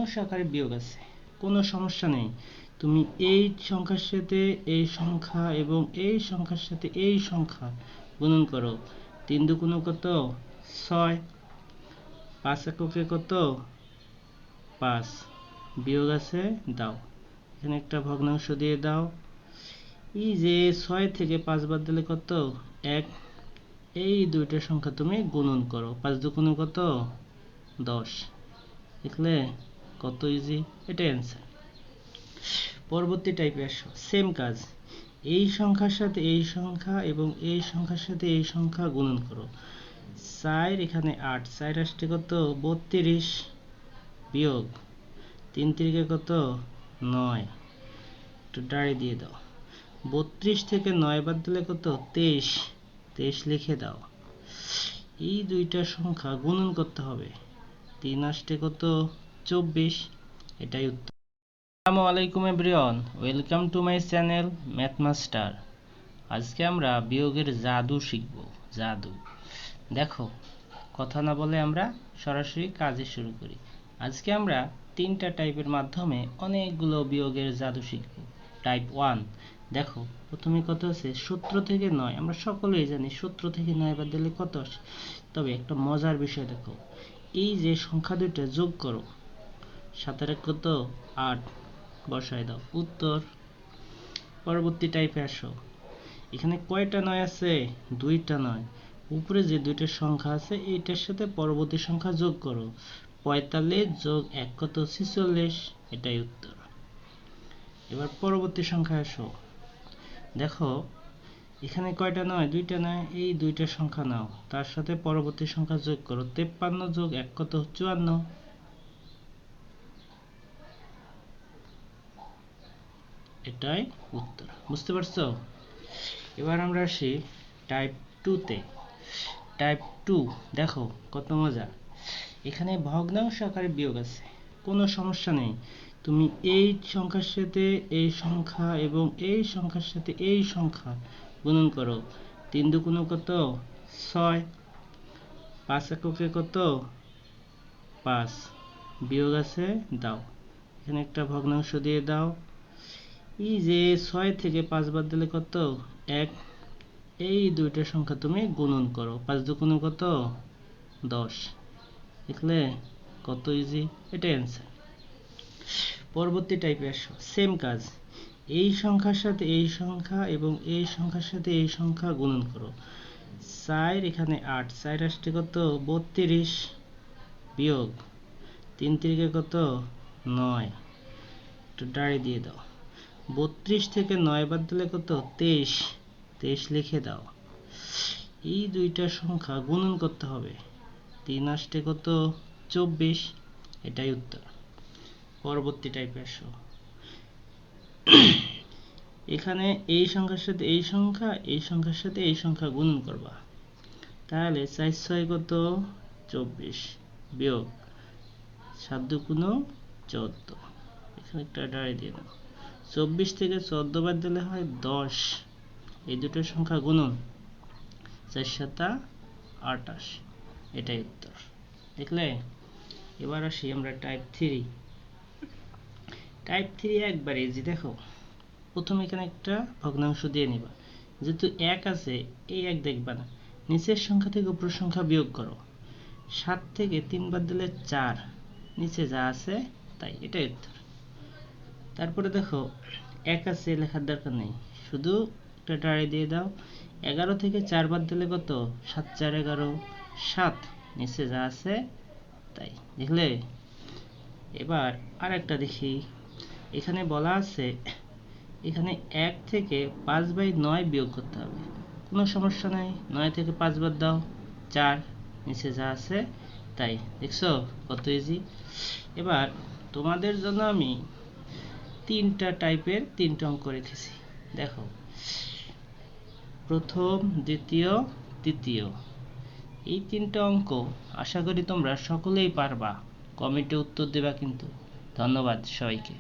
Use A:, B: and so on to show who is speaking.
A: ভগ্নাংশ আকারে বিয়োগ আছে, কোনো সমস্যা নেই। তুমি এই সংখ্যার সাথে এই সংখ্যা এবং এই সংখ্যার সাথে এই সংখ্যা গুণন করো। 3 দুগুণ কত? 6। 5 এককে কত? 5। বিয়োগ আছে, দাও। এখানে একটা ভগ্নাংশ দিয়ে দাও। এই যে 6 থেকে 5 বাদ দিলে কত? 1। এই দুইটা সংখ্যা তুমি গুণন করো। 5 দুগুণ কত? 10। দেখলে কত ইজি? এটা অ্যান্সার। পরবর্তী টাইপে আসো, সেম কাজ। এই সংখ্যার সাথে এই সংখ্যা এবং এই সংখ্যার সাথে এই সংখ্যা গুণন করো। 4 এখানে 8, 4 আসছে কত? 32। বিয়োগ 3 তিরিকে কত? 9। একটু ডাড়ি দিয়ে দাও। 32 থেকে 9 বাদ দিলে কত? 23। 23 লিখে দাও। এই দুইটা সংখ্যা গুণন করতে হবে। 3 আসছে কত? 24। এটাই উত্তর। আসসালামু আলাইকুম everyone, welcome to my channel math master. আজকে আমরা বিয়োগের জাদু শিখব। জাদু দেখো, কথা না বলে আমরা সরাসরি কাজে শুরু করি। আজকে আমরা 3টা টাইপের মাধ্যমে অনেকগুলো বিয়োগের জাদু শিখব। টাইপ 1 দেখো, প্রথমে কত আছে? 17 থেকে 9। আমরা সকলেই জানি 17 থেকে 9 বাদ দিলে কত আসে। তবে একটা মজার বিষয় দেখো, এই যে সংখ্যা দুইটা যোগ করো। 7 আর 1 কত? 8। বসায় দাও উত্তর। পরবর্তী টাইপে আসো। এখানে কয়টা 9 আছে? 2টা 9। উপরে যে দুইটা সংখ্যা আছে এইটার সাথে পরবর্তী সংখ্যা যোগ করো। 45 যোগ 1 কত? 46। এটাই উত্তর। এবার পরবর্তী সংখ্যা আসো। দেখো এখানে কয়টা 9? 2টা 9। এই দুইটা সংখ্যা নাও, তার সাথে পরবর্তী সংখ্যা যোগ করো। 53 যোগ 1 কত? 54। এটাই উত্তর। বুঝতে পারছো? এবার আমরা আসি টাইপ 2 তে। টাইপ 2 দেখো কত মজা। এখানে ভগ্নাংশ আকারে বিয়োগ আছে, কোনো সমস্যা নেই। তুমি এই সংখ্যার সাথে এই সংখ্যা এবং এই সংখ্যার সাথে এই সংখ্যা গুণন করো। 3 দুগুণ কত? 6। 5 এককে কত? 5। বিয়োগ আছে, দাও। এখানে একটা ভগ্নাংশ দিয়ে দাও। এই যে 6 থেকে 5 বাদ দিলে কত? 1। এই দুইটা সংখ্যা তুমি গুণন করো। 5 দুগুণ কত? 10। দেখলে কত ইজি? এটা অ্যান্সার। পরবর্তী টাইপে আসো, সেম কাজ। এই সংখ্যার সাথে এই সংখ্যা এবং এই সংখ্যার সাথে এই সংখ্যা গুণন করো। 4 এখানে 8, 4 আসছে কত? 32। বিয়োগ 3 তিরিকে কত? 9। একটু ডাড়ি দিয়ে দাও। 32 থেকে 9 বাদ দিলে কত? 23। 23 লিখে দাও। এই দুইটা সংখ্যা গুণন করতে হবে। 3 আসছে কত? 24। এটাই উত্তর। পরবর্তী টাইপে আসো। এখানে এই সংখ্যার সাথে এই সংখ্যা, এই সংখ্যার সাথে এই সংখ্যা গুণন করবা। তাহলে 4 6 কত? 24। বিয়োগ 7 দুগুণ 14। এখানে একটা ডাড়ি দিয়ে দাও। 24 থেকে 14 বাদ দিলে হয় 10। এই দুটো সংখ্যা গুণন। 4 7 28। এটাই উত্তর। দেখলে? এবার আসি আমরা টাইপ 3। টাইপ 3 একবার ইজি। দেখো প্রথমে এখানে একটা ভগ্নাংশ দিয়ে নিবা। যেহেতু 1 আছে, এই 1 দেখবা না। নিচের সংখ্যা থেকে উপরের সংখ্যা বিয়োগ করো। 7 থেকে 3 বাদ দিলে 4। নিচে যা আছে তাই। এটাই উত্তর। তারপরে দেখো 1 আছে, লেখার দরকার নেই, শুধু একটা ডাড়ি দিয়ে দাও। 11 থেকে 4 বাদ দিলে কত? 7 4 11। 7। নিচে যা আছে তাই। দেখলে? এবার আরেকটা দেখি। এখানে বলা আছে এখানে 1 থেকে 5/9 বিয়োগ করতে হবে। কোনো সমস্যা নাই, 9 থেকে 5 বাদ দাও। 4। নিচে যা আছে তাই। দেখছো কত ইজি? এবার তোমাদের জন্য আমি 3টা টাইপের 3টা অঙ্ক রেখেছি। দেখো, প্রথম, দ্বিতীয়, তৃতীয়। এই 3টা অঙ্ক আশা করি তোমরা সকলেই পারবা। কমেন্টে উত্তর দেবা কিন্তু। ধন্যবাদ সবাইকে।